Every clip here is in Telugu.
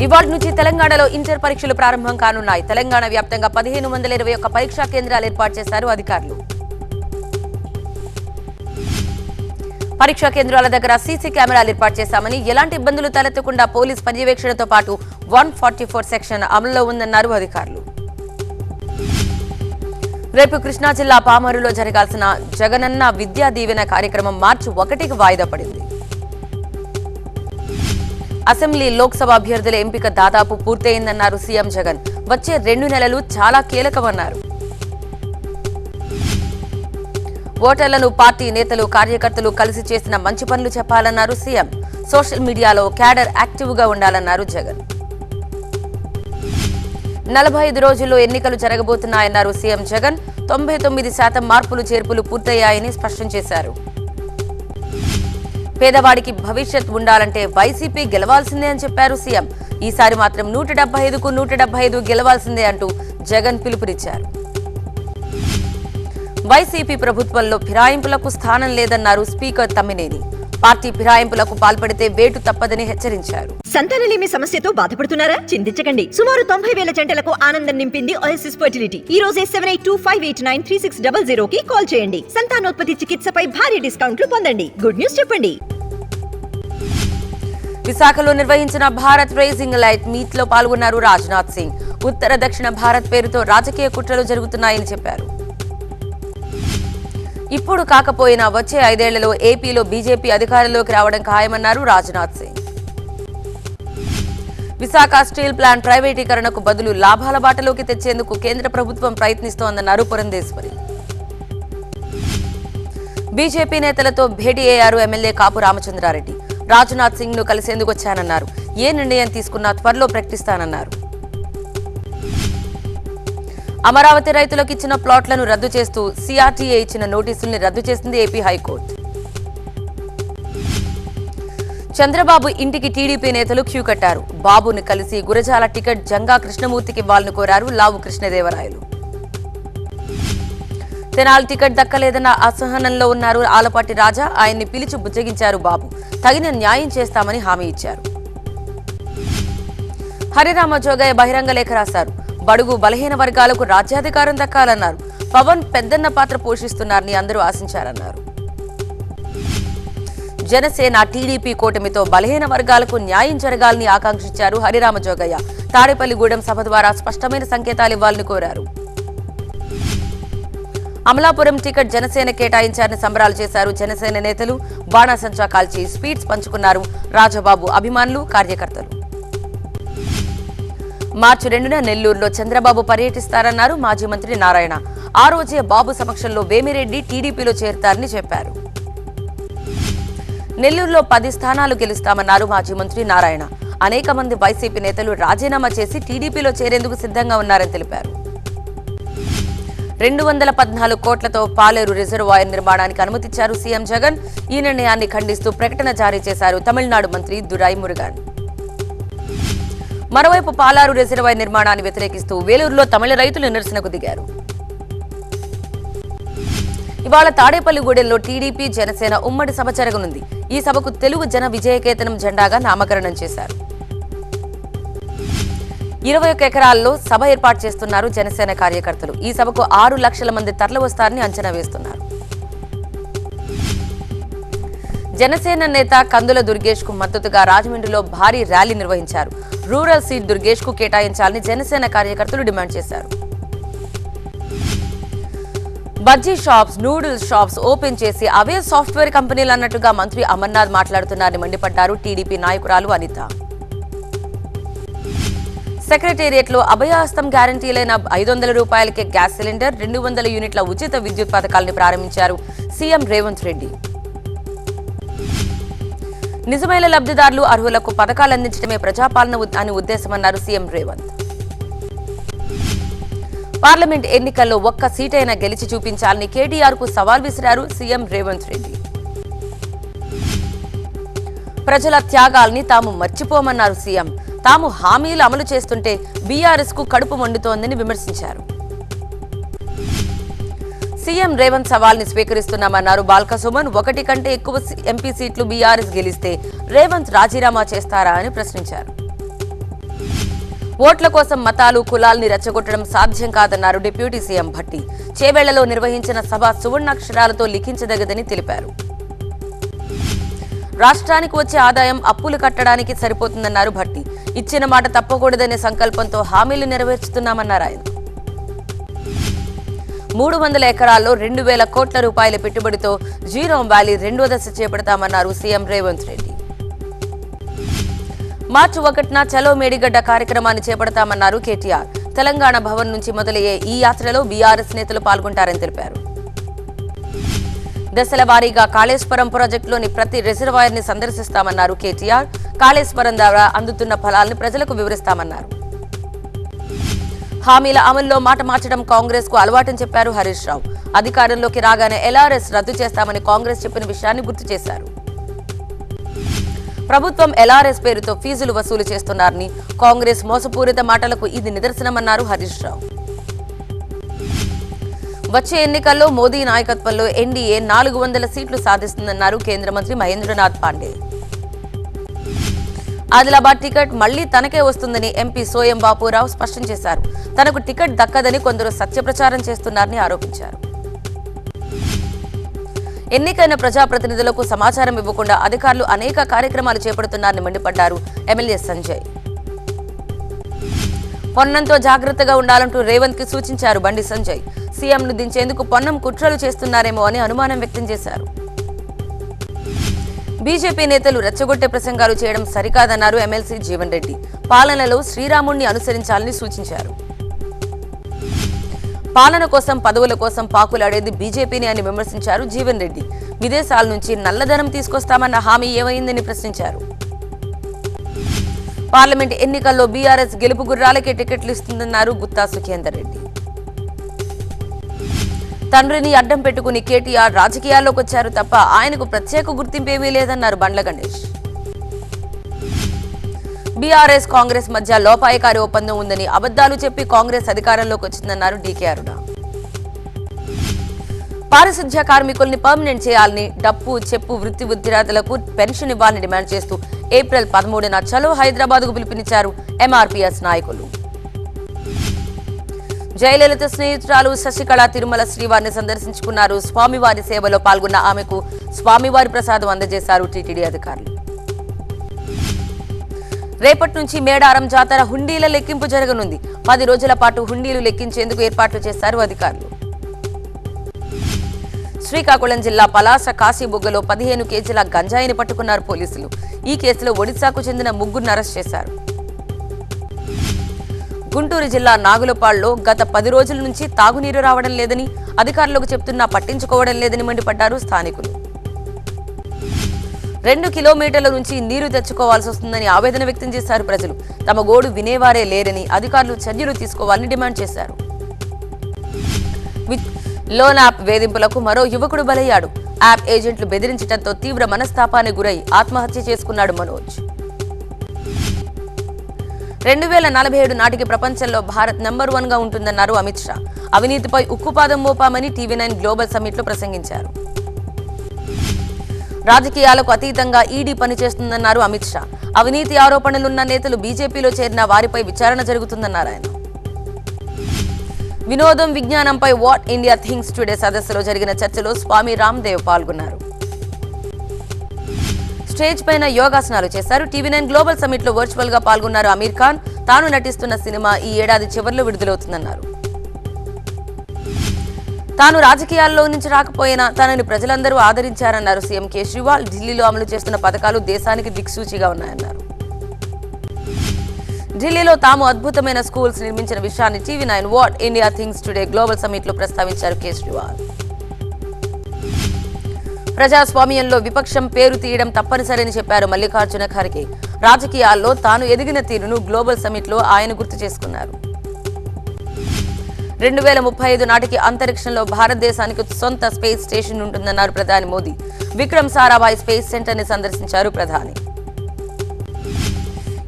ఇవాళ నుంచి తెలంగాణలో ఇంటర్ పరీక్షలు ప్రారంభం కానున్నాయి. తెలంగాణ వ్యాప్తంగా 1521 పరీక్షా కేంద్రాలు ఏర్పాటు చేశారు అధికారులు. పరీక్షా కేంద్రాల దగ్గర సీసీ కెమెరాలు ఏర్పాటు చేశామని, ఎలాంటి ఇబ్బందులు తలెత్తకుండా పోలీస్ పర్యవేక్షణతో పాటు 144 సెక్షన్ అమలులో ఉందన్నారు అధికారులు. రేపు కృష్ణా జిల్లా పామరులో జరగాల్సిన జగనన్న విద్యా దీవెన కార్యక్రమం మార్చి 1కి వాయిదా పడింది. అసెంబ్లీ లోక్సభ అభ్యర్థుల ఎంపిక దాదాపు పూర్తయిందన్నారు సీఎం జగన్. వచ్చే 2 నెలలు చాలా కీలకమన్నారు. ఓటర్లను పార్టీ నేతలు కార్యకర్తలు కలిసి చేసిన మంచి పనులు చెప్పాలన్నారు సీఎం. సోషల్ మీడియాలో క్యాడర్ యాక్టివ్ గా ఉండాలన్నారు జగన్. 45 రోజుల్లో ఎన్నికలు జరగబోతున్నాయన్నారు సీఎం జగన్. 99% మార్పులు చేర్పులు పూర్తయ్యాయని స్పష్టం చేశారు. పేదవాడికి భవిష్యత్ ఉండాలంటే వైసీపీ గెలవాల్సిందే అని చెప్పారు సీఎం. ఈసారి మాత్రం 175కు 175 గెలవాల్సిందే అంటూ జగన్ పిలుపునిచ్చారు. వైసీపీ ప్రభుత్వంలో ఫిరాయింపులకు స్థానం లేదన్నారు స్పీకర్ తమ్మినేని. పార్టీ ఫిరాయింపులకు పాల్పడితే వేటు తప్పదని హెచ్చరించారు. సంతానలేమి సమస్యతో బాధపడుతున్నారా? చింతించకండి. సుమారు 90,000 జంటలకు ఆనందం నింపింది ఓఎస్ఎస్ ఫర్టిలిటీ. ఈ రోజే 7825893600 కి కాల్ చేయండి. సంతానోత్పత్తి చికిత్సపై భారీ డిస్కౌంట్లు పొందండి. గుడ్ న్యూస్ చెప్పండి. విశాఖలో నిర్వహించిన భారత్ రైజింగ్ లైట్ మీట్ లో పాల్గొన్నారు రాజ్నాథ్ సింగ్. ఉత్తర దక్షిణ భారత్ పేరుతో రాజకీయ కుట్రలు జరుగుతున్నాయని చెప్పారు. ఇప్పుడు కాకపోయినా వచ్చే 5 ఏళ్లలో ఏపీలో బీజేపీ అధికారంలోకి రావడం ఖాయమన్నారు రాజ్నాథ్ సింగ్. విశాఖ స్టీల్ ప్లాంట్ ప్రైవేటీకరణకు బదులు లాభాల బాటలోకి తెచ్చేందుకు కేంద్ర ప్రభుత్వం ప్రయత్నిస్తోందన్నారు పురంధేశ్వరి. బీజేపీ నేతలతో భేటీ అయ్యారు ఎమ్మెల్యే కాపు రామచంద్రారెడ్డి. రాజ్నాథ్ సింగ్ ను కలిసేందుకు వచ్చానన్నారు. ఏ నిర్ణయం తీసుకున్నా త్వరలో ప్రకటిస్తానన్నారు. అమరావతి రైతులకు ఇచ్చిన ప్లాట్లను రద్దు చేస్తూ సిఆర్టీఏ ఇచ్చిన నోటీసుల్ని రద్దు చేసింది ఏపీ హైకోర్టు. చంద్రబాబు ఇంటికి టీడీపీ నేతలు క్యూ కట్టారు. బాబుని కలిసి గురజాల టికెట్ జంగా కృష్ణమూర్తికి ఇవ్వాలని కోరారు లావు కృష్ణదేవరాయలు. తెనాలి టికెట్ దక్కలేదన్న అసహనంలో ఉన్నారు ఆలపాటి రాజా. ఆయన్ని పిలిచి బుజ్జగించారు బాబు. తగిన న్యాయం చేస్తామని హామీ ఇచ్చారు. హరిరామ జోగయ్య బహిరంగ లేఖ రాశారు. బడుగు బలహీన వర్గాలకు రాజ్యాధికారం దక్కాలన్నారు. పవన్ పెద్దన్న పాత్ర పోషిస్తున్నారని అందరూ ఆశించారన్నారు. జనసేన టీడీపీ కూటమితో బలహీన వర్గాలకు న్యాయం జరగాలని ఆకాంక్షించారు హరిరామ జోగయ్య. తాడేపల్లిగూడెం సభ ద్వారా స్పష్టమైన సంకేతాలు ఇవ్వాలని కోరారు. అమలాపురం టికెట్ జనసేన కేటాయించారని సంబరాలు చేశారు జనసేన నేతలు. బాణాసంచా కాల్చి స్వీట్స్ పంచుకున్నారు రాజబాబు అభిమానులు, కార్యకర్తలు. మార్చి 2న నెల్లూరులో చంద్రబాబు పర్యటిస్తారన్నారు మాజీ మంత్రి నారాయణ. ఆ రోజే బాబు సమక్షంలో వేమిరెడ్డి టీడీపీలో చేరతారని చెప్పారు. నెల్లూరులో 10 స్థానాలు గెలుస్తామన్నారు మాజీ మంత్రి నారాయణ. అనేక మంది వైసీపీ నేతలు రాజీనామా చేసి టీడీపీలో చేరేందుకు సిద్ధంగా ఉన్నారని తెలిపారు. 214 కోట్లతో పాలేరు రిజర్వాయర్ నిర్మాణానికి అనుమతిచ్చారు సీఎం జగన్. ఈ నిర్ణయాన్ని ఖండిస్తూ ప్రకటన జారీ చేశారు తమిళనాడు మంత్రి దురై మురుగన్. మరోవైపు పాలారు రిజర్వాయర్ నిర్మాణాన్ని వ్యతిరేకిస్తూ వేలూరులో తమిళ రైతులు నిరసనకు దిగారు. ఇవాళ తాడేపల్లిగూడెంలో టీడీపీ జనసేన ఉమ్మడి సభ జరగనుంది. ఈ సభకు తెలుగు జన విజయకేతనం జెండాగా నామకరణం చేశారు. 21 ఎకరాల్లో సభ ఏర్పాటు చేస్తున్నారు జనసేన కార్యకర్తలు. ఈ సభకు 6 లక్షల మంది తరలివస్తారని అంచనా వేస్తున్నారు. జనసేన నేత కందుల దుర్గేష్ కు మద్దతుగా రాజమండ్రిలో భారీ ర్యాలీ నిర్వహించారు. రూరల్ సీట్ దుర్గేష్ కు కేటాయించాలని జనసేన కార్యకర్తలు డిమాండ్ చేశారు. Bajji shops, noodles shops open చేసి అవే సాఫ్ట్వేర్ కంపెనీలు అన్నట్టుగా మంత్రి అమర్నాథ్ మాట్లాడుతున్నారని మండిపడ్డారు టీడీపీ నాయకురాలు అనిత. సెక్రటేరియట్ లో అభయహస్తం గ్యారంటీలైన 500 రూపాయలకే గ్యాస్ సిలిండర్, 200 యూనిట్ల ఉచిత విద్యుత్ పథకాలను ప్రారంభించారు సీఎం రేవంత్ రెడ్డి. నిజమైన లబ్ధిదారులు అర్హులకు పథకాలు అందించడమే ప్రజాపాలన అని ఉద్దేశమన్నారు సీఎం రేవంత్. పార్లమెంట్ ఎన్నికల్లో ఒక్క సీటైనా గెలిచి చూపించాలని కేటీఆర్ కు సవాల్ విసిరారు సీఎం రేవంత్ రెడ్డి. ప్రజల త్యాగాల్ని తాము మర్చిపోమన్నారు సీఎం. తాము హామీలు అమలు చేస్తుంటే బీఆర్ఎస్ కు కడుపు మండుతోందని విమర్శించారు. సీఎం రేవంత్ సవాల్ని స్వీకరిస్తున్నామన్నారు బాల్క సుమన్. 1 కంటే ఎక్కువ ఎంపీ సీట్లు బీఆర్ఎస్ గెలిస్తే రేవంత్ రాజీనామా చేస్తారా అని ప్రశ్నించారు. ఓట్ల కోసం మతాలు కులాల్ని రెచ్చగొట్టడం సాధ్యం కాదన్నారు డిప్యూటీ సీఎం భట్టి. చేవెళ్లలో నిర్వహించిన సభ సువర్ణాక్షరాలతో లిఖించదగదని తెలిపారు. రాష్ట్రానికి వచ్చే ఆదాయం అప్పులు కట్టడానికి సరిపోతుందన్నారు భట్టి. ఇచ్చిన మాట తప్పకూడదనే సంకల్పంతో హామీలు నెరవేర్చుతున్నామన్నారు ఆయన. 300 ఎకరాల్లో 2,000 కోట్ల రూపాయల పెట్టుబడితో జీరోమ్ వ్యాలీ 2వ దశ చేపడతామన్నారు సీఎం రేవంత్ రెడ్డి. మార్చి 1న చలో మేడిగడ్డ కార్యక్రమాన్ని చేపడతామన్నారు కేటీఆర్. తెలంగాణ భవన్ నుంచి మొదలయ్యే ఈ యాత్రలో బీఆర్ఎస్ నేతలు పాల్గొంటారని తెలిపారు. దశల వారీగా కాళేశ్వరం ప్రాజెక్టులోని ప్రతి రిజర్వాయర్ ని సందర్శిస్తామన్నారు కేటీఆర్. కాళేశ్వరం ద్వారా అందుతున్న ఫలాలను ప్రజలకు వివరిస్తామన్నారు. హామీల అమల్లో మాట మార్చడం కాంగ్రెస్ కు అలవాటని చెప్పారు హరీష్ రావు. అధికారంలోకి రాగానే ఎల్ఆర్ఎస్ రద్దు చేస్తామని కాంగ్రెస్ చెప్పిన విషయాన్ని గుర్తు చేశారు. ప్రభుత్వం ఎల్ఆర్ఎస్ పేరుతో ఫీజులు వసూలు చేస్తున్నారని, కాంగ్రెస్ మోసపూరిత మాటలకు ఇది నిదర్శనమన్నారు హరీష్ రావు. వచ్చే ఎన్నికల్లో మోదీ నాయకత్వంలో ఎన్డీఏ 400 సీట్లు సాధిస్తుందన్నారు కేంద్ర మంత్రి మహేంద్రనాథ్ పాండే. ఆదిలాబాద్ టికెట్ మళ్లీ తనకే వస్తుందని ఎంపీ సోయం బాపురావు స్పష్టం చేశారు. తనకు టికెట్ దక్కదని కొందరు సత్యప్రచారం చేస్తున్నారని ఆరోపించారు. ఎన్నికైన ప్రజాప్రతినిధులకు సమాచారం ఇవ్వకుండా అధికారులు అనేక కార్యక్రమాలు చేపడుతున్నారని మండిపడ్డారు ఎమ్మెల్యే సంజయ్. పొన్నంతో జాగ్రత్తగా ఉండాలంటూ రేవంత్ కి సూచించారు బండి సంజయ్. సీఎంను దించేందుకు పొన్నం కుట్రలు చేస్తున్నారేమో అని అనుమానం వ్యక్తం చేశారు. బీజేపీ నేతలు రెచ్చగొట్టే ప్రసంగాలు చేయడం సరికాదన్నారు ఎమ్మెల్సీ జీవన్ రెడ్డి. పాలనలో శ్రీరాముణ్ణి అనుసరించాలని సూచించారు. పాలన కోసం పదవుల కోసం పాకులాడేది బీజేపీని అని విమర్శించారు జీవన్ రెడ్డి. విదేశాల నుంచి నల్లధనం తీసుకొస్తామన్న హామీ ఏమైందని ప్రశ్నించారు. పార్లమెంట్ ఎన్నికల్లో బీఆర్ఎస్ గెలుపు గుర్రాలకే టికెట్లు ఇస్తుందన్నారు గుత్తా సుఖేందర్ రెడ్డి. తండ్రిని అడ్డం పెట్టుకుని కేటీఆర్ రాజకీయాల్లోకి వచ్చారు తప్ప ఆయనకు ప్రత్యేక గుర్తింపేమీ లేదన్నారు బండ్ల గణేష్. బీఆర్ఎస్ కాంగ్రెస్ మధ్య లోపాయకారి ఒప్పందం ఉందని అబద్దాలు చెప్పి కాంగ్రెస్ అధికారంలోకి వచ్చిందన్నారు డీకే అరుణ. పారిశుధ్య కార్మికుల్ని పర్మనెంట్ చేయాలని, డప్పు చెప్పు వృత్తి విద్యార్థులకు పెన్షన్ ఇవ్వాలని డిమాండ్ చేస్తూ ఏప్రిల్ 13న చలో హైదరాబాద్ కు పిలుపునిచ్చారు ఎంఆర్పీఎస్ నాయకులు. జయలలిత స్నేహితురాలు శశికళ తిరుమల శ్రీవారిని సందర్శించుకున్నారు. స్వామివారి సేవలో పాల్గొన్న ఆమెకు స్వామివారి ప్రసాదం అందజేశారు టీటీడీ అధికారులు. రేపటి నుంచి మేడారం జాతర హుండీల లెక్కింపు జరగనుంది. 10 రోజుల పాటు హుండీలు లెక్కించేందుకు ఏర్పాట్లు చేశారు అధికారులు. శ్రీకాకుళం జిల్లా పలాస కాశీబుగ్గలో 15 కేజీల గంజాయిని పట్టుకున్నారు పోలీసులు. ఈ కేసులో ఒడిశాకు చెందిన 3గురిని అరెస్ట్ చేశారు. గుంటూరు జిల్లా నాగులపాడులో గత 10 రోజుల నుంచి తాగునీరు రావడం లేదని, అధికారులకు చెప్తున్నా పట్టించుకోవడం లేదని మండిపడ్డారు స్థానికులు. 2 కిలోమీటర్ల నుంచి నీరు తెచ్చుకోవాల్సి వస్తుందని ఆవేదన వ్యక్తం చేశారు ప్రజలు. తమ గోడు వినేవారే లేరని, అధికారులు చర్యలు తీసుకోవాలని డిమాండ్ చేశారు. లోన్ యాప్ వేధింపులకు మరో యువకుడు బలయ్యాడు. యాప్ ఏజెంట్లు బెదిరించడంతో తీవ్ర మనస్తాపానికి గురై ఆత్మహత్య చేసుకున్నాడు మనోజ్. 2047 నాటికి ప్రపంచంలో భారత్ నెంబర్ 1 గా ఉంటుందన్నారు అమిత్ షా. అవినీతిపై ఉక్కుపాదం మోపామని టీవీ9 గ్లోబల్ సమ్మిట్ లో ప్రసంగించారు. రాజకీయాలకు అతీతంగా ఈడీ పనిచేస్తుందన్నారు అమిత్ షా. అవినీతి ఆరోపణలున్న నేతలు బీజేపీలో చేరిన వారిపై విచారణ జరుగుతుందన్నారు ఆయన. వినోదం విజ్ఞానంపై వాట్ ఇండియా థింక్స్ టుడే సదస్సులో జరిగిన చర్చలో స్వామి రామ్దేవ్ పాల్గొన్నారు. స్టేజ్ పైన యోగాసనాలు చేశారు. టీవీ9 గ్లోబల్ సమ్మిట్ లో వర్చువల్ గా పాల్గొన్నారు అమీర్ ఖాన్. తాను నటిస్తున్న సినిమా ఈ ఏడాది చివరిలో విడుదలవుతుందన్నారు. తాను రాజకీయాల్లో నుంచి రాకపోయినా తనని ప్రజలందరూ ఆదరించారన్నారు సీఎం కేజ్రీవాల్. ఢిల్లీలో అమలు చేస్తున్న పథకాలు దేశానికి దిక్సూచిగా ఉన్నాయన్నారు. ఢిల్లీలో తాము అద్భుతమైన స్కూల్స్ నిర్మించిన విషయాన్ని TV9 what India thinks today global summit లో ప్రస్తావించారు కేజ్రీవాల్. ప్రజాస్వామ్యంలో విపక్షం పేరు తీయడం తప్పనిసరని చెప్పారు మల్లికార్జున ఖర్గే. రాజకీయాల్లో తాను ఎదిగిన తీరును గ్లోబల్ సమ్మిట్ లో ఆయన గుర్తు చేసుకున్నారు. 2035 నాటికి అంతరిక్షంలో భారతదేశానికి సొంత స్పేస్ స్టేషన్ ఉంటుందన్నారు ప్రధాని మోదీ. విక్రమ్ సారాభాయ్ స్పేస్ సెంటర్ ని సందర్శించారు ప్రధాని.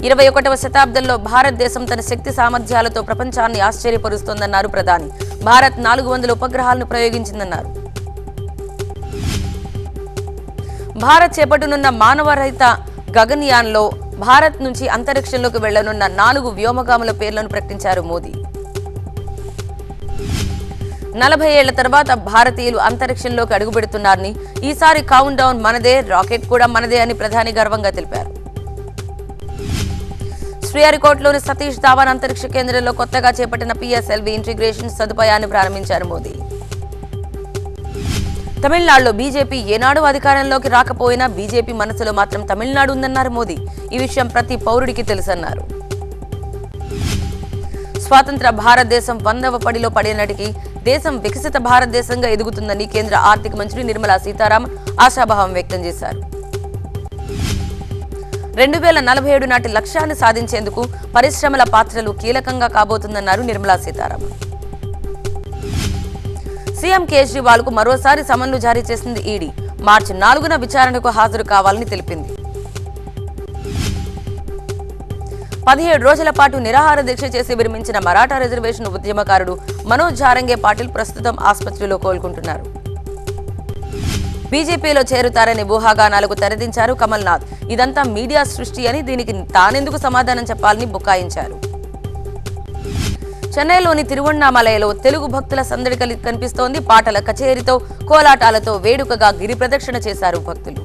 21వ శతాబ్దంలో భారతదేశం తన శక్తి సామర్థ్యాలతో ప్రపంచాన్ని ఆశ్చర్యపరుస్తోందన్నారు ప్రధాని. భారత్ 400 ఉపగ్రహాలను ప్రయోగించిందన్నారు. భారత్ చేపట్టనున్న మానవరహిత గగన్యాన్లో భారత్ నుంచి అంతరిక్షంలోకి వెళ్లనున్న 4 వ్యోమగాముల పేర్లను ప్రకటించారు మోదీ. 40 ఏళ్ల తర్వాత భారతీయులు అంతరిక్షంలోకి అడుగుపెడుతున్నారని, ఈసారి కౌంట్ డౌన్ మనదే, రాకెట్ కూడా మనదే అని ప్రధాని గర్వంగా తెలిపారు. శ్రీహరికోటలోని సతీష్ ధావన్ అంతరిక్ష కేంద్రంలో కొత్తగా చేపట్టిన PSLV ఇంటిగ్రేషన్ సదుపాయాన్ని ప్రారంభించారు మోదీ. తమిళనాడులో బీజేపీ ఏనాడు అధికారంలోకి రాకపోయినా బీజేపీ మనసులో మాత్రం తమిళనాడు ఉందన్నారు మోదీ. ఈ విషయం ప్రతి పౌరుడికి తెలుసన్నారు. స్వాతంత్ర భారతదేశం 100వ పడిలో పడినటికి దేశం వికసిత భారతదేశంగా ఎదుగుతుందని కేంద్ర ఆర్థిక మంత్రి నిర్మలా సీతారామన్ ఆశాభావం వ్యక్తం చేశారు. 2047 నాటి లక్ష్యాన్ని సాధించేందుకు పరిశ్రమల పాత్రలు కీలకంగా కాబోతుందన్నారు నిర్మలా సీతారామన్. సీఎం కేజ్రీవాల్ కు మరోసారి సమన్లు జారీ చేసింది ఈడీ. మార్చి 4న విచారణకు హాజరు కావాలని తెలిపింది. 17 రోజుల పాటు నిరాహార దీక్ష చేసి విరమించిన మరాఠా రిజర్వేషన్ ఉద్యమకారుడు మనోజ్ జారంగే పాటిల్ ప్రస్తుతం ఆసుపత్రిలో కోలుకుంటున్నారు. బీజేపీలో చేరుతారని ఊహాగానాలకు తెరదించారు కమల్నాథ్. ఇదంతా మీడియా సృష్టి అని, దీనికి తానెందుకు సమాధానం చెప్పాలని బుకాయించారు. చెన్నైలోని తిరువణ్ణామలైలో తెలుగు భక్తుల సందడి కనిపిస్తోంది. పాటల కచేరీతో, కోలాటాలతో వేడుకగా గిరి ప్రదక్షిణ చేశారు భక్తులు.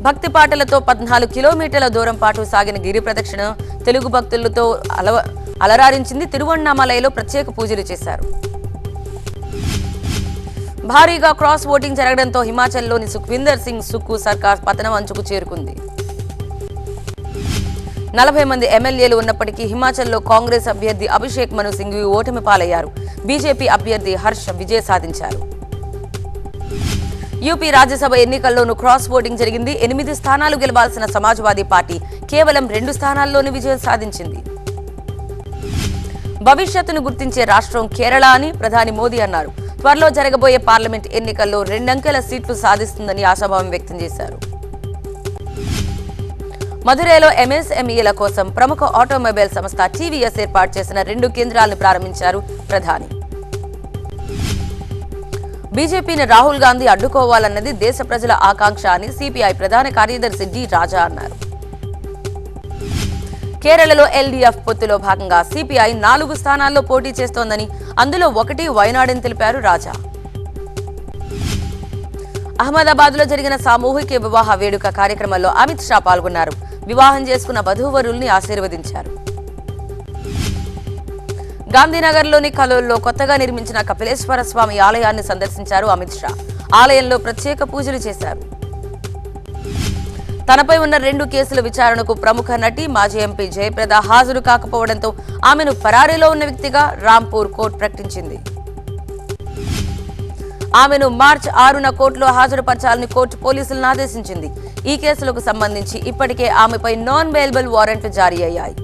భక్తి పాటలతో 14 కిలోమీటర్ల దూరం పాటు సాగిన గిరి ప్రదక్షిణ తెలుగు భక్తులతో అలరారించింది. తిరువణ్ణామలైలో ప్రత్యేక పూజలు చేశారు. భారీగా క్రాస్ ఓటింగ్ జరగడంతో హిమాచల్లోని సుఖ్వీందర్ సింగ్ సుక్కు సర్కార్ పతనం అంచుకు చేరుకుంది. 40 మంది ఎమ్మెల్యేలు ఉన్నప్పటికీ హిమాచల్లో కాంగ్రెస్ అభ్యర్థి అభిషేక్ మను సింఘ్వి ఓటమి పాలయ్యారు. బీజేపీ అభ్యర్థి హర్ష్ విజయ సాధించారు. యూపీ రాజ్యసభ ఎన్నికల్లోనూ క్రాస్ ఓటింగ్ జరిగింది. 8 స్థానాలు గెలవాల్సిన సమాజ్వాదీ పార్టీ కేవలం 2 స్థానాల్లోనే విజయం సాధించింది. భవిష్యత్తును గుర్తించే రాష్ట్రం కేరళ అని ప్రధాని మోదీ అన్నారు. త్వరలో జరగబోయే పార్లమెంట్ ఎన్నికల్లో 2 అంకెల సీట్లు సాధిస్తుందని ఆశాభావం వ్యక్తం చేశారు. మదురైలో MSMEల కోసం ప్రముఖ ఆటోమొబైల్ సంస్థ TVS ఏర్పాటు చేసిన 2 కేంద్రాలను ప్రారంభించారు ప్రధాని. బీజేపీని రాహుల్ గాంధీ అడ్డుకోవాలన్నది దేశ ప్రజల ఆకాంక్ష అని సిపిఐ ప్రధాన కార్యదర్శి డి రాజా అన్నారు. కేరళలో LDF పొత్తులో భాగంగా సిపిఐ 4 స్థానాల్లో పోటీ చేస్తోందని, అందులో 1 వయనాడ్ అని తెలిపారు రాజా. అహ్మదాబాద్ లో జరిగిన సామూహిక వివాహ వేడుక కార్యక్రమంలో అమిత్ షా పాల్గొన్నారు. వివాహం చేసుకున్న వధూవరుల్ని ఆశీర్వదించారు. గాంధీనగర్లోని కలోల్లో కొత్తగా నిర్మించిన కపిలేశ్వర స్వామి ఆలయాన్ని సందర్శించారు అమిత్ షా. ఆలయంలో ప్రత్యేక పూజలు చేశారు. తనపై ఉన్న 2 కేసుల విచారణకు ప్రముఖ నటి మాజీ ఎంపీ జయప్రద హాజరు కాకపోవడంతో ఆమెను పరారీలో ఉన్న వ్యక్తిగా రాంపూర్ కోర్టు ప్రకటించింది. ఆమెను మార్చి 6న కోర్టులో హాజరుపరచాలని కోర్టు పోలీసులను ఆదేశించింది. ఈ కేసులకు సంబంధించి ఇప్పటికే ఆమెపై నాన్ బెయిలబుల్ వారెంట్లు జారీ అయ్యాయి.